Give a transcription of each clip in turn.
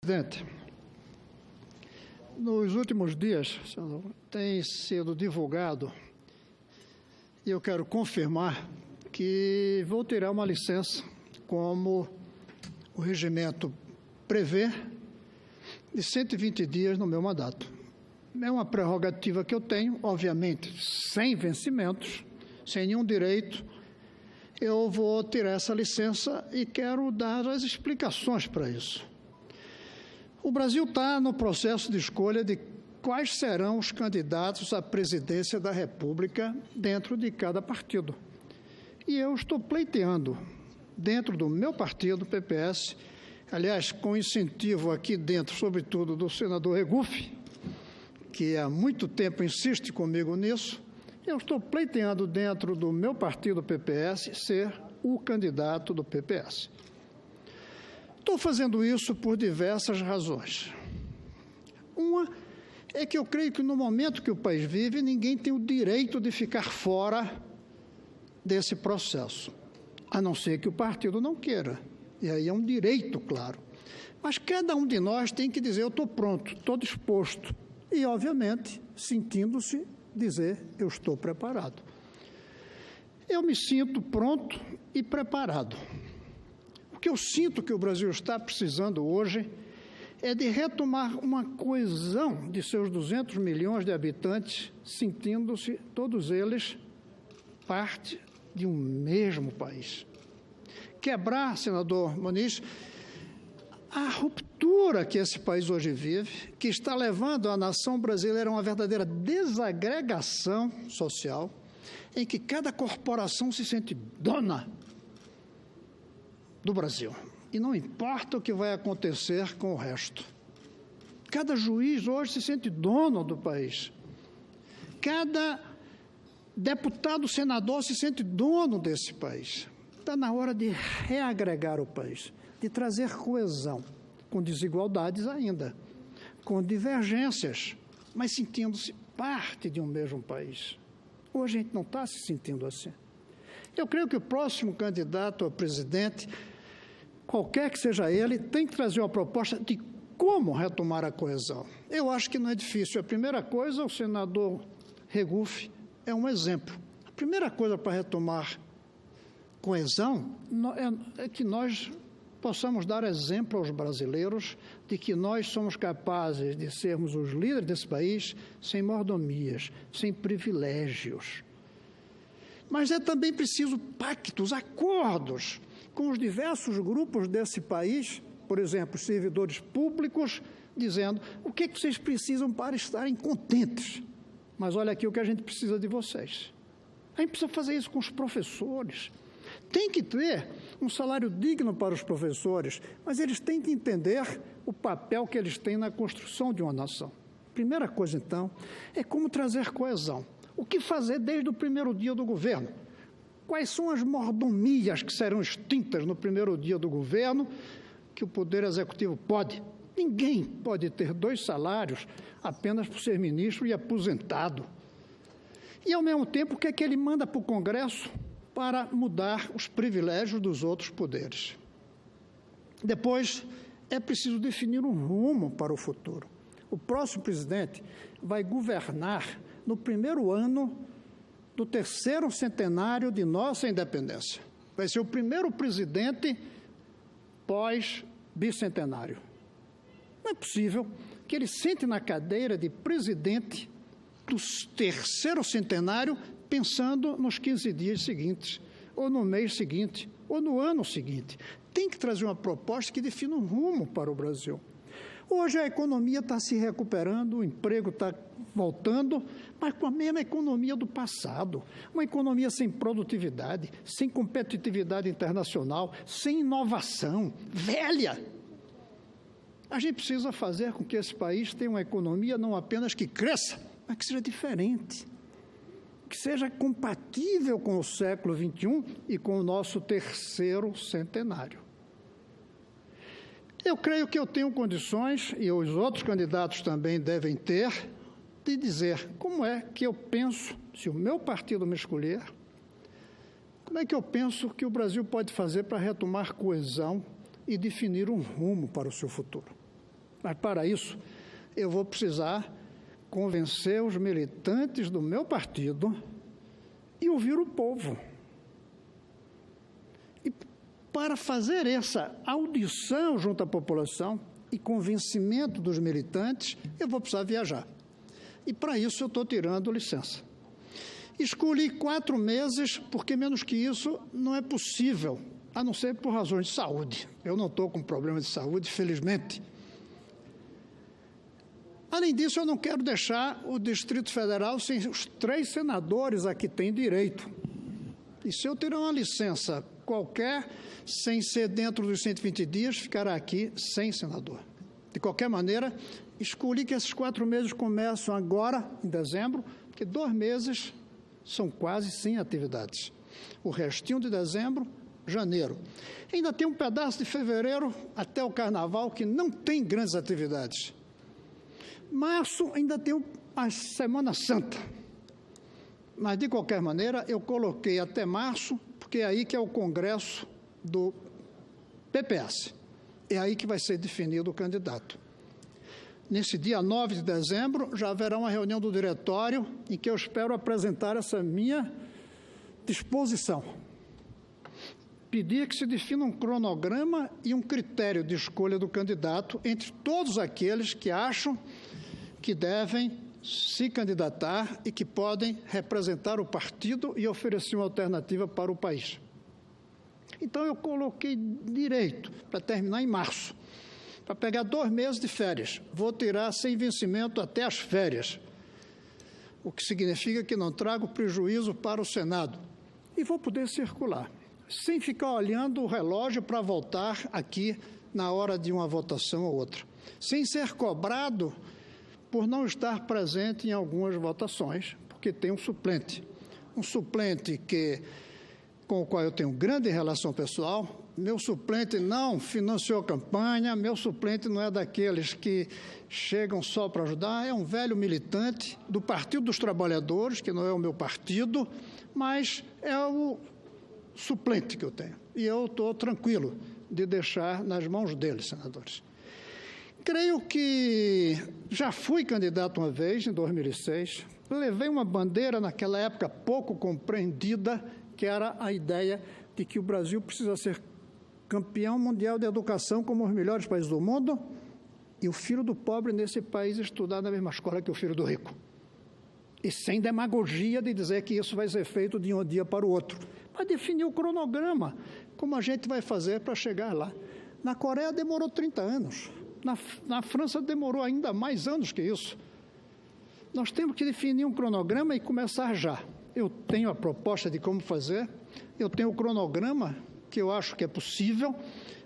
Presidente, nos últimos dias tem sido divulgado, e eu quero confirmar, que vou tirar uma licença, como o regimento prevê, de 120 dias no meu mandato. É uma prerrogativa que eu tenho, obviamente, sem vencimentos, sem nenhum direito. Eu vou tirar essa licença e quero dar as explicações para isso. O Brasil está no processo de escolha de quais serão os candidatos à presidência da República dentro de cada partido. E eu estou pleiteando, dentro do meu partido, PPS, aliás, com incentivo aqui dentro, sobretudo, do senador Regufe, que há muito tempo insiste comigo nisso, eu estou pleiteando dentro do meu partido, PPS, ser o candidato do PPS. Estou fazendo isso por diversas razões. Uma é que eu creio que no momento que o país vive, ninguém tem o direito de ficar fora desse processo, a não ser que o partido não queira. E aí é um direito, claro. Mas cada um de nós tem que dizer, eu estou pronto, estou disposto. E, obviamente, sentindo-se dizer, eu estou preparado. Eu me sinto pronto e preparado. O que eu sinto que o Brasil está precisando hoje é de retomar uma coesão de seus 200 milhões de habitantes, sentindo-se todos eles parte de um mesmo país. Quebrar, senador Muniz, a ruptura que esse país hoje vive, que está levando a nação brasileira a uma verdadeira desagregação social, em que cada corporação se sente dona do Brasil. E não importa o que vai acontecer com o resto. Cada juiz hoje se sente dono do país. Cada deputado, senador se sente dono desse país. Está na hora de reagregar o país, de trazer coesão, com desigualdades ainda, com divergências, mas sentindo-se parte de um mesmo país. Hoje a gente não está se sentindo assim. Eu creio que o próximo candidato a presidente, qualquer que seja ele, tem que trazer uma proposta de como retomar a coesão. Eu acho que não é difícil. A primeira coisa, o senador Regufe é um exemplo. A primeira coisa para retomar coesão é que nós possamos dar exemplo aos brasileiros de que nós somos capazes de sermos os líderes desse país sem mordomias, sem privilégios. Mas é também preciso pactos, acordos com os diversos grupos desse país, por exemplo, servidores públicos, dizendo o que vocês precisam para estarem contentes. Mas olha aqui o que a gente precisa de vocês. A gente precisa fazer isso com os professores. Tem que ter um salário digno para os professores, mas eles têm que entender o papel que eles têm na construção de uma nação. Primeira coisa, então, é como trazer coesão. O que fazer desde o primeiro dia do governo? Quais são as mordomias que serão extintas no primeiro dia do governo que o Poder Executivo pode? Ninguém pode ter 2 salários apenas por ser ministro e aposentado. E, ao mesmo tempo, o que é que ele manda para o Congresso para mudar os privilégios dos outros poderes? Depois, é preciso definir um rumo para o futuro. O próximo presidente vai governar no primeiro ano do 3º centenário de nossa independência. Vai ser o primeiro presidente pós-bicentenário. Não é possível que ele sente na cadeira de presidente do 3º centenário pensando nos 15 dias seguintes, ou no mês seguinte, ou no ano seguinte. Tem que trazer uma proposta que defina um rumo para o Brasil. Hoje a economia está se recuperando, o emprego está voltando, mas com a mesma economia do passado. Uma economia sem produtividade, sem competitividade internacional, sem inovação, velha. A gente precisa fazer com que esse país tenha uma economia não apenas que cresça, mas que seja diferente, que seja compatível com o século XXI e com o nosso 3º centenário. Eu creio que eu tenho condições, e os outros candidatos também devem ter, de dizer como é que eu penso, se o meu partido me escolher, como é que eu penso que o Brasil pode fazer para retomar coesão e definir um rumo para o seu futuro. Mas, para isso, eu vou precisar convencer os militantes do meu partido e ouvir o povo. E, para fazer essa audição junto à população e convencimento dos militantes, eu vou precisar viajar. E, para isso, eu estou tirando licença. Escolhi 4 meses, porque menos que isso não é possível, a não ser por razões de saúde. Eu não estou com problema de saúde, felizmente. Além disso, eu não quero deixar o Distrito Federal sem os 3 senadores a que têm direito. E se eu tirar uma licença qualquer, sem ser dentro dos 120 dias, ficará aqui sem senador. De qualquer maneira, escolhi que esses 4 meses começam agora, em dezembro, porque 2 meses são quase sem atividades. O restinho de dezembro, janeiro. Ainda tem um pedaço de fevereiro até o Carnaval que não tem grandes atividades. Março ainda tem a Semana Santa. Mas, de qualquer maneira, eu coloquei até março, porque é aí que é o congresso do PPS. É aí que vai ser definido o candidato. Nesse dia 9 de dezembro, já haverá uma reunião do diretório em que eu espero apresentar essa minha disposição. Pedir que se defina um cronograma e um critério de escolha do candidato entre todos aqueles que acham que devem se candidatar e que podem representar o partido e oferecer uma alternativa para o país. Então, eu coloquei direito para terminar em março, para pegar 2 meses de férias. Vou tirar sem vencimento até as férias, o que significa que não trago prejuízo para o Senado. E vou poder circular, sem ficar olhando o relógio para voltar aqui na hora de uma votação ou outra, sem ser cobrado por não estar presente em algumas votações, porque tem um suplente com o qual eu tenho grande relação pessoal. Meu suplente não financiou campanha, meu suplente não é daqueles que chegam só para ajudar, é um velho militante do Partido dos Trabalhadores, que não é o meu partido, mas é o suplente que eu tenho. E eu estou tranquilo de deixar nas mãos dele, senadores. Creio que já fui candidato uma vez, em 2006. Levei uma bandeira naquela época pouco compreendida, que era a ideia de que o Brasil precisa ser campeão mundial de educação como os melhores países do mundo e o filho do pobre nesse país estudar na mesma escola que o filho do rico. E sem demagogia de dizer que isso vai ser feito de um dia para o outro. Mas definir o cronograma, como a gente vai fazer para chegar lá. Na Coreia demorou 30 anos. Na França demorou ainda mais anos que isso. Nós temos que definir um cronograma e começar já. Eu tenho a proposta de como fazer, eu tenho o cronograma, que eu acho que é possível,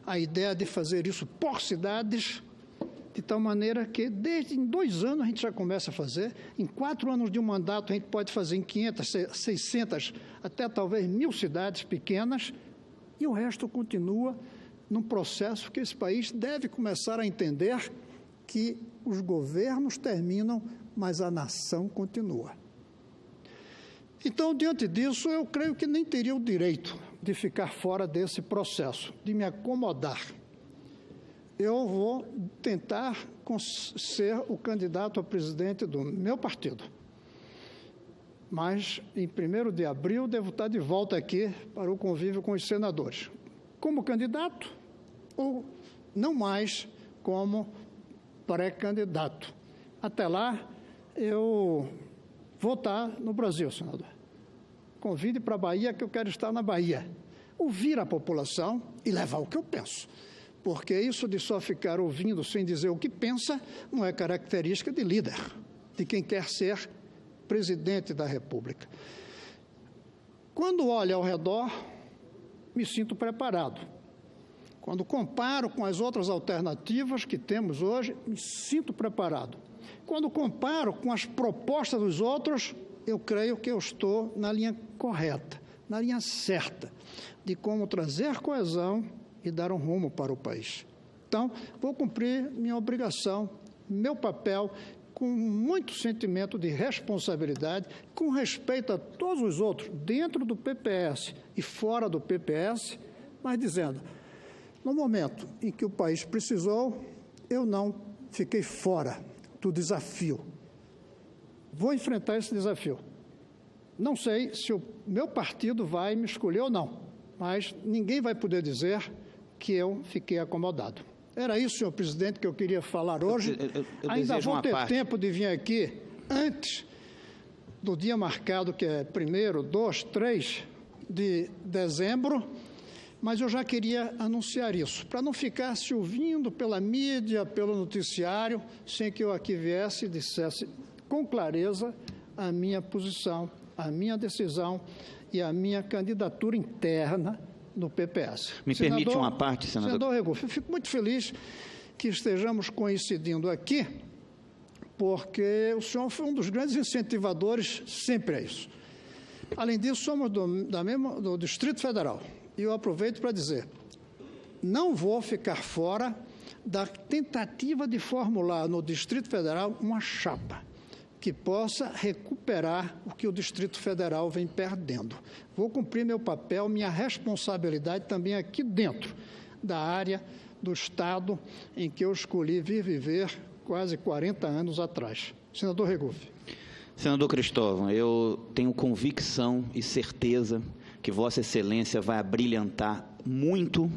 a ideia de fazer isso por cidades, de tal maneira que desde em 2 anos a gente já começa a fazer, em 4 anos de um mandato a gente pode fazer em 500, 600, até talvez 1.000 cidades pequenas, e o resto continua num processo que esse país deve começar a entender que os governos terminam, mas a nação continua. Então, diante disso, eu creio que nem teria o direito de ficar fora desse processo, de me acomodar. Eu vou tentar ser o candidato a presidente do meu partido. Mas, em 1º de abril, devo estar de volta aqui para o convívio com os senadores. Como candidato, ou não mais como pré-candidato. Até lá, eu vou estar no Brasil, senador. Convide para a Bahia, que eu quero estar na Bahia. Ouvir a população e levar o que eu penso. Porque isso de só ficar ouvindo sem dizer o que pensa não é característica de líder, de quem quer ser presidente da República. Quando olho ao redor, me sinto preparado. Quando comparo com as outras alternativas que temos hoje, me sinto preparado. Quando comparo com as propostas dos outros, eu creio que eu estou na linha correta, na linha certa, de como trazer coesão e dar um rumo para o país. Então, vou cumprir minha obrigação, meu papel, com muito sentimento de responsabilidade, com respeito a todos os outros, dentro do PPS e fora do PPS, mas dizendo, no momento em que o país precisou, eu não fiquei fora do desafio. Vou enfrentar esse desafio. Não sei se o meu partido vai me escolher ou não, mas ninguém vai poder dizer que eu fiquei acomodado. Era isso, senhor presidente, que eu queria falar hoje. Eu ainda vou ter parte. tempo de vir aqui antes do dia marcado, que é 1º, 2, 3 de dezembro, mas eu já queria anunciar isso, para não ficar se ouvindo pela mídia, pelo noticiário, sem que eu aqui viesse e dissesse com clareza a minha posição, a minha decisão e a minha candidatura interna no PPS. Me permite uma parte, senador? Senador Regufe, eu fico muito feliz que estejamos coincidindo aqui, porque o senhor foi um dos grandes incentivadores sempre a isso. Além disso, somos do Distrito Federal. E eu aproveito para dizer, não vou ficar fora da tentativa de formular no Distrito Federal uma chapa que possa recuperar o que o Distrito Federal vem perdendo. Vou cumprir meu papel, minha responsabilidade também aqui dentro da área do Estado em que eu escolhi vir viver quase 40 anos atrás. Senador Regufe. Senador Cristóvão, eu tenho convicção e certeza que Vossa Excelência vai abrilhantar muito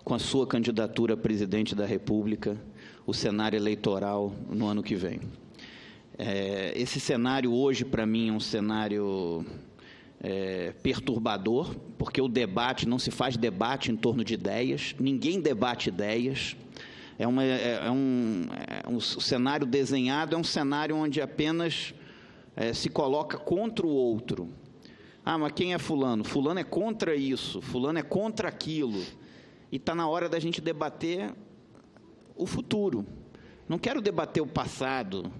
com a sua candidatura a presidente da República o cenário eleitoral no ano que vem. Esse cenário hoje, para mim, é um cenário perturbador, porque o debate, não se faz debate em torno de ideias, ninguém debate ideias, o cenário desenhado é um cenário onde apenas se coloca contra o outro. Ah, mas quem é fulano? Fulano é contra isso, fulano é contra aquilo, e está na hora da gente debater o futuro. Não quero debater o passado,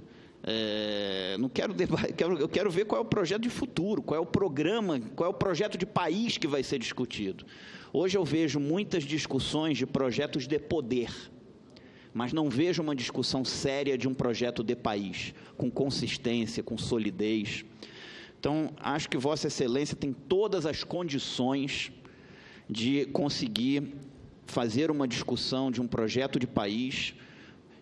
eu quero ver qual é o projeto de futuro, qual é o programa, qual é o projeto de país que vai ser discutido. Hoje eu vejo muitas discussões de projetos de poder, mas não vejo uma discussão séria de um projeto de país, com consistência, com solidez. Então, acho que Vossa Excelência tem todas as condições de conseguir fazer uma discussão de um projeto de país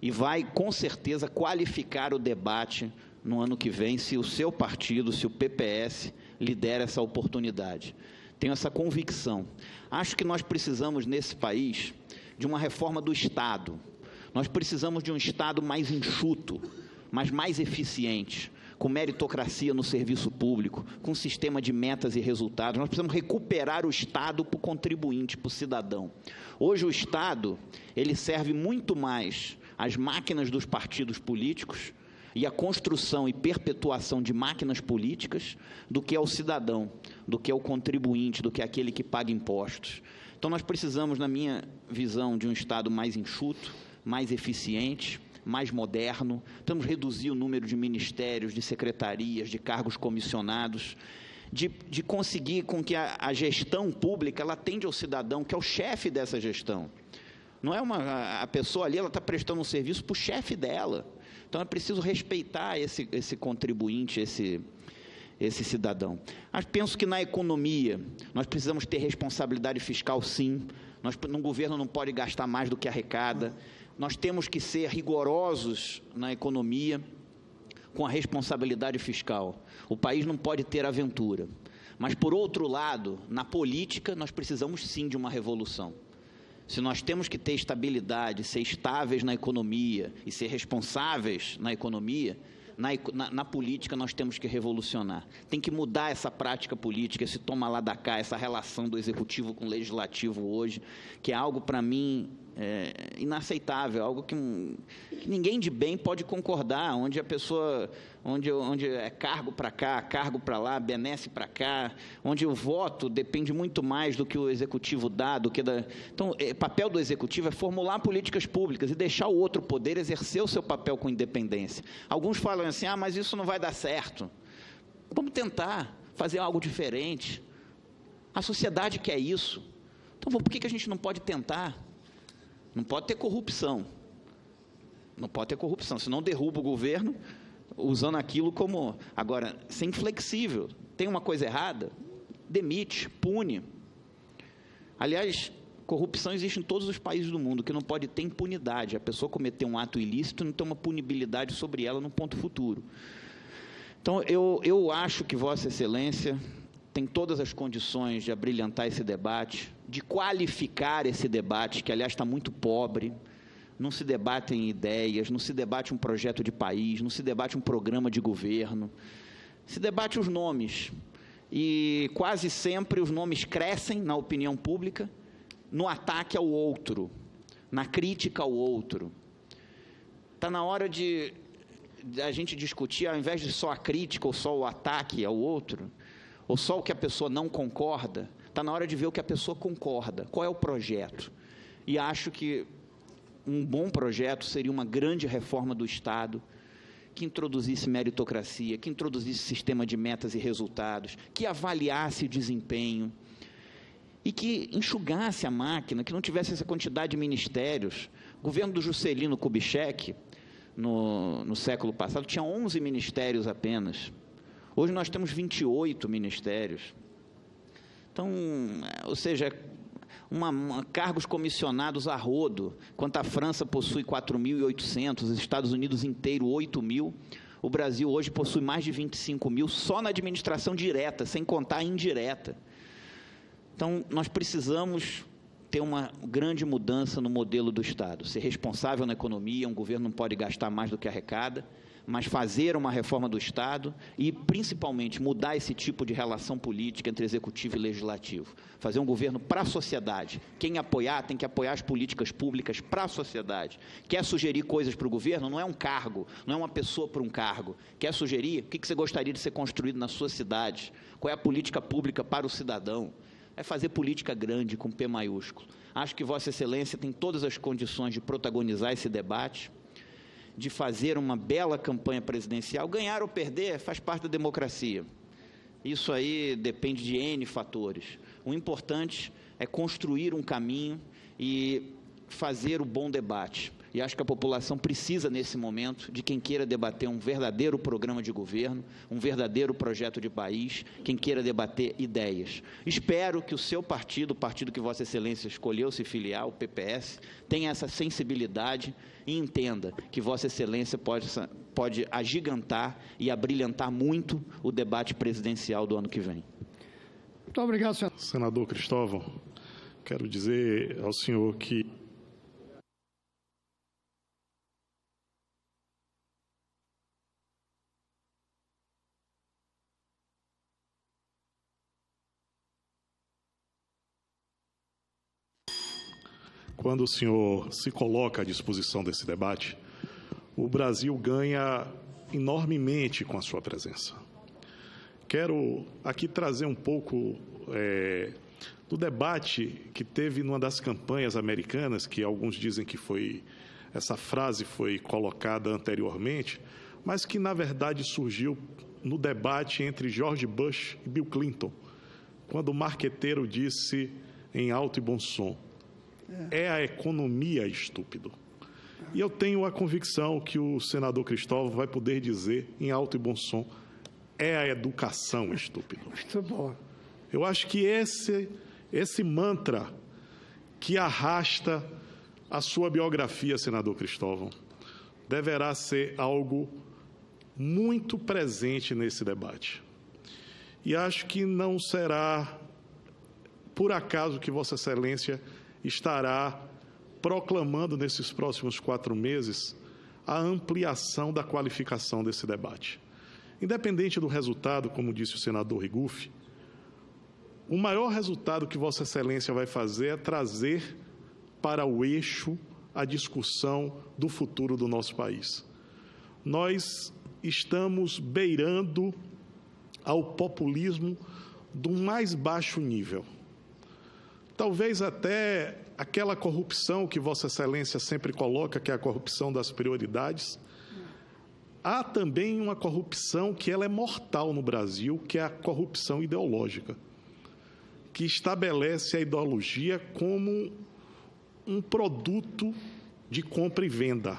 e vai, com certeza, qualificar o debate no ano que vem, se o seu partido, se o PPS, lidera essa oportunidade. Tenho essa convicção. Acho que nós precisamos, nesse país, de uma reforma do Estado. Nós precisamos de um Estado mais enxuto, mas mais eficiente, com meritocracia no serviço público, com sistema de metas e resultados. Nós precisamos recuperar o Estado para o contribuinte, para o cidadão. Hoje o Estado, ele serve muito mais às máquinas dos partidos políticos e à construção e perpetuação de máquinas políticas do que ao cidadão, do que ao contribuinte, do que àquele que paga impostos. Então nós precisamos, na minha visão, de um Estado mais enxuto, mais eficiente, mais moderno. Precisamos reduzir o número de ministérios, de secretarias, de cargos comissionados, de conseguir com que a gestão pública ela atende ao cidadão, que é o chefe dessa gestão. Não é a pessoa ali, ela está prestando um serviço para o chefe dela. Então é preciso respeitar esse contribuinte, esse cidadão. Mas penso que na economia nós precisamos ter responsabilidade fiscal, sim. No governo não pode gastar mais do que arrecada. Nós temos que ser rigorosos na economia com a responsabilidade fiscal. O país não pode ter aventura. Mas, por outro lado, na política, nós precisamos sim de uma revolução. Se nós temos que ter estabilidade, ser estáveis na economia e ser responsáveis na economia, na política nós temos que revolucionar. Tem que mudar essa prática política, esse toma lá da cá, essa relação do executivo com o legislativo hoje, que é algo, para mim, inaceitável, algo que ninguém de bem pode concordar, onde a pessoa, onde é cargo para cá, cargo para lá, benesse para cá, onde o voto depende muito mais do que o executivo dá, do que da... Então, o papel do executivo é formular políticas públicas e deixar o outro poder exercer o seu papel com independência. Alguns falam assim, mas isso não vai dar certo. Vamos tentar fazer algo diferente. A sociedade quer isso. Então, por que a gente não pode tentar? Não pode ter corrupção. Não pode ter corrupção, senão derruba o governo usando aquilo como... Agora, ser inflexível. Tem uma coisa errada? Demite, pune. Aliás, Corrupção existe em todos os países do mundo, que não pode ter impunidade. A pessoa cometer um ato ilícito não tem uma punibilidade sobre ela no ponto futuro. Então, eu acho que Vossa Excelência tem todas as condições de abrilhantar esse debate, de qualificar esse debate, que, aliás, está muito pobre. Não se debatem ideias, não se debate um projeto de país, não se debate um programa de governo. Se debate os nomes. E quase sempre os nomes crescem na opinião pública, no ataque ao outro, na crítica ao outro. Está na hora de a gente discutir, ao invés de só a crítica ou só o ataque ao outro, ou só o que a pessoa não concorda, está na hora de ver o que a pessoa concorda. Qual é o projeto? E acho que um bom projeto seria uma grande reforma do Estado, que introduzisse meritocracia, que introduzisse sistema de metas e resultados, que avaliasse o desempenho e que enxugasse a máquina, que não tivesse essa quantidade de ministérios. O governo do Juscelino Kubitschek, no século passado, tinha 11 ministérios apenas. Hoje nós temos 28 ministérios. Então, ou seja, cargos comissionados a rodo, enquanto a França possui 4.800, os Estados Unidos inteiro 8.000, o Brasil hoje possui mais de 25.000 só na administração direta, sem contar a indireta. Então, nós precisamos ter uma grande mudança no modelo do Estado, ser responsável na economia, um governo não pode gastar mais do que arrecada, mas fazer uma reforma do Estado e, principalmente, mudar esse tipo de relação política entre executivo e legislativo. Fazer um governo para a sociedade. Quem apoiar, tem que apoiar as políticas públicas para a sociedade. Quer sugerir coisas para o governo? Não é um cargo, não é uma pessoa para um cargo. Quer sugerir? O que você gostaria de ser construído na sua cidade? Qual é a política pública para o cidadão? É fazer política grande, com P maiúsculo. Acho que Vossa Excelência tem todas as condições de protagonizar esse debate, de fazer uma bela campanha presidencial. Ganhar ou perder faz parte da democracia. Isso aí depende de N fatores. O importante é construir um caminho e fazer o bom debate. E acho que a população precisa, nesse momento, de quem queira debater um verdadeiro programa de governo, um verdadeiro projeto de país, quem queira debater ideias. Espero que o seu partido, o partido que Vossa Excelência escolheu se filiar, o PPS, tenha essa sensibilidade e entenda que Vossa Excelência pode agigantar e abrilhantar muito o debate presidencial do ano que vem. Muito obrigado, senhor. Senador Cristóvão, quero dizer ao senhor que quando o senhor se coloca à disposição desse debate, o Brasil ganha enormemente com a sua presença. Quero aqui trazer um pouco do debate que teve numa das campanhas americanas, que alguns dizem que essa frase foi colocada anteriormente, mas que, na verdade, surgiu no debate entre George Bush e Bill Clinton, quando o marqueteiro disse em alto e bom som: é a economia, estúpido. E eu tenho a convicção que o senador Cristóvão vai poder dizer em alto e bom som: é a educação, estúpido. Muito bom. Eu acho que esse mantra que arrasta a sua biografia, senador Cristóvão, deverá ser algo muito presente nesse debate. E acho que não será por acaso que Vossa Excelência estará proclamando nesses próximos 4 meses a ampliação da qualificação desse debate. Independente do resultado, como disse o senador Rigufi, o maior resultado que Vossa Excelência vai fazer é trazer para o eixo a discussão do futuro do nosso país. Nós estamos beirando ao populismo do mais baixo nível. Talvez até aquela corrupção que Vossa Excelência sempre coloca, que é a corrupção das prioridades. Há também uma corrupção que ela é mortal no Brasil, que é a corrupção ideológica, que estabelece a ideologia como um produto de compra e venda,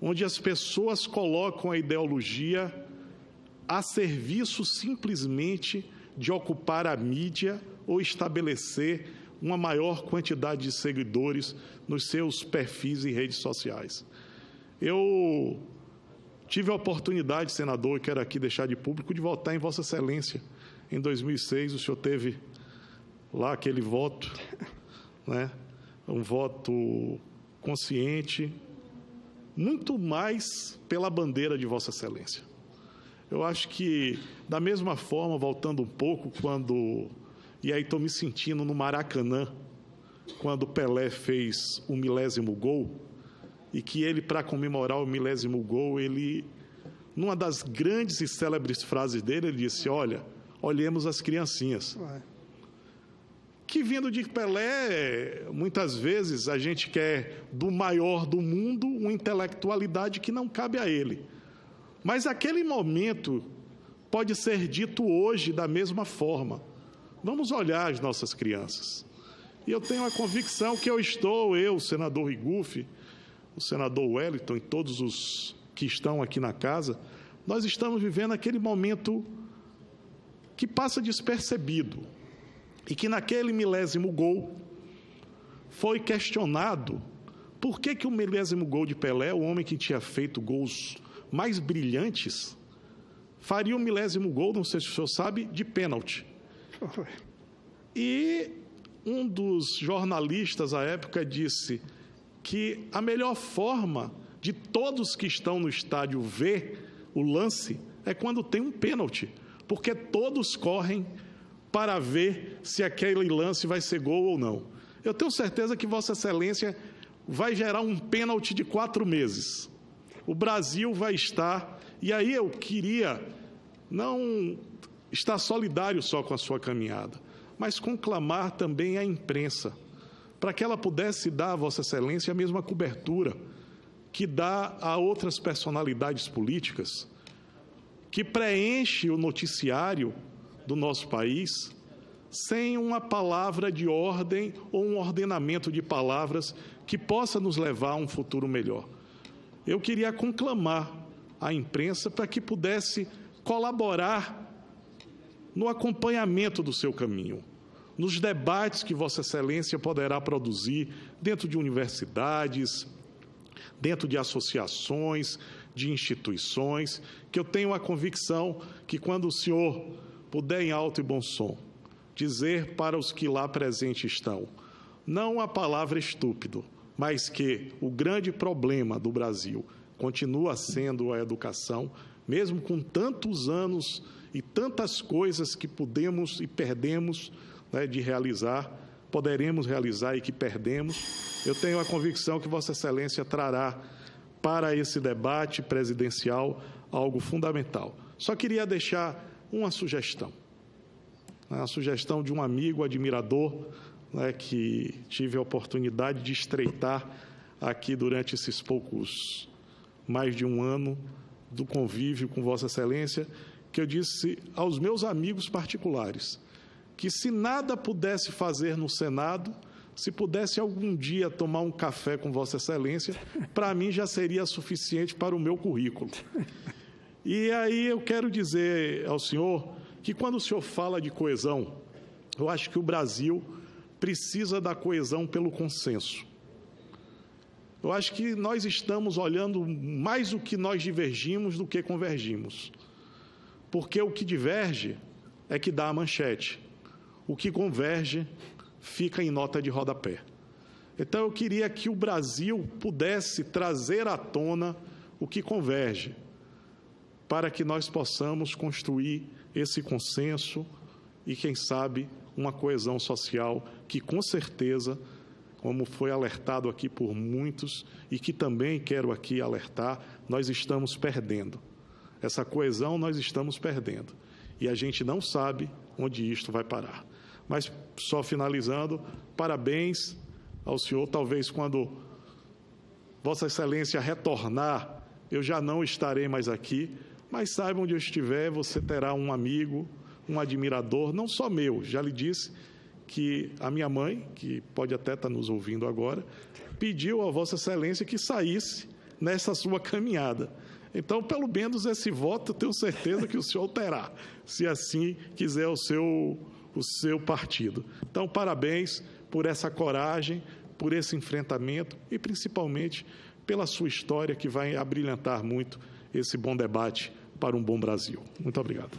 onde as pessoas colocam a ideologia a serviço simplesmente de ocupar a mídia ou estabelecer uma maior quantidade de seguidores nos seus perfis e redes sociais. Eu tive a oportunidade, senador, e quero aqui deixar de público, de votar em Vossa Excelência. Em 2006, o senhor teve lá aquele voto, né? Um voto consciente, muito mais pela bandeira de Vossa Excelência. Eu acho que, da mesma forma, voltando um pouco, e aí estou me sentindo no Maracanã, quando Pelé fez o 1000º gol, e que ele, para comemorar o 1000º gol, numa das grandes e célebres frases dele, ele disse: olha, olhemos as criancinhas. Que, vindo de Pelé, muitas vezes a gente quer do maior do mundo uma intelectualidade que não cabe a ele. Mas aquele momento pode ser dito hoje da mesma forma. Vamos olhar as nossas crianças. E eu tenho a convicção que o senador Rigufe, o senador Wellington e todos os que estão aqui na casa, nós estamos vivendo aquele momento que passa despercebido. E que naquele 1000º gol foi questionado por que o 1000º gol de Pelé, o homem que tinha feito gols mais brilhantes, faria o 1000º gol, não sei se o senhor sabe, de pênalti. E um dos jornalistas à época disse que a melhor forma de todos que estão no estádio ver o lance é quando tem um pênalti, porque todos correm para ver se aquele lance vai ser gol ou não. Eu tenho certeza que Vossa Excelência vai gerar um pênalti de 4 meses. O Brasil vai estar... E aí eu queria não estar solidário só com a sua caminhada, mas conclamar também a imprensa, para que ela pudesse dar a Vossa Excelência a mesma cobertura que dá a outras personalidades políticas, que preenche o noticiário do nosso país sem uma palavra de ordem ou um ordenamento de palavras que possa nos levar a um futuro melhor. Eu queria conclamar a imprensa para que pudesse colaborar no acompanhamento do seu caminho, nos debates que Vossa Excelência poderá produzir dentro de universidades, dentro de associações, de instituições, que eu tenho a convicção que quando o senhor puder, em alto e bom som, dizer para os que lá presentes estão, não a palavra estúpido, mas que o grande problema do Brasil continua sendo a educação, mesmo com tantos anos e tantas coisas que podemos e perdemos, né, de realizar, poderemos realizar e que perdemos. Eu tenho a convicção que Vossa Excelência trará para esse debate presidencial algo fundamental. Só queria deixar uma sugestão, a sugestão de um amigo, admirador, né, que tive a oportunidade de estreitar aqui durante esses mais de um ano do convívio com Vossa Excelência, que eu disse aos meus amigos particulares, que se nada pudesse fazer no Senado, se pudesse algum dia tomar um café com Vossa Excelência, para mim já seria suficiente para o meu currículo. E aí eu quero dizer ao senhor que quando o senhor fala de coesão, eu acho que o Brasil precisa da coesão pelo consenso. Eu acho que nós estamos olhando mais o que nós divergimos do que convergimos. Porque o que diverge é que dá a manchete. O que converge fica em nota de rodapé. Então eu queria que o Brasil pudesse trazer à tona o que converge, para que nós possamos construir esse consenso e, quem sabe, uma coesão social que, com certeza, como foi alertado aqui por muitos e que também quero aqui alertar, nós estamos perdendo. Essa coesão nós estamos perdendo e a gente não sabe onde isto vai parar. Mas, só finalizando, parabéns ao senhor. Talvez quando Vossa Excelência retornar, eu já não estarei mais aqui, mas saiba, onde eu estiver, você terá um amigo, um admirador, não só meu. Já lhe disse que a minha mãe, que pode até estar nos ouvindo agora, pediu a Vossa Excelência que saísse nessa sua caminhada. Então, pelo menos esse voto, eu tenho certeza que o senhor terá, se assim quiser o seu partido. Então, parabéns por essa coragem, por esse enfrentamento e, principalmente, pela sua história, que vai abrilhantar muito esse bom debate para um bom Brasil. Muito obrigado.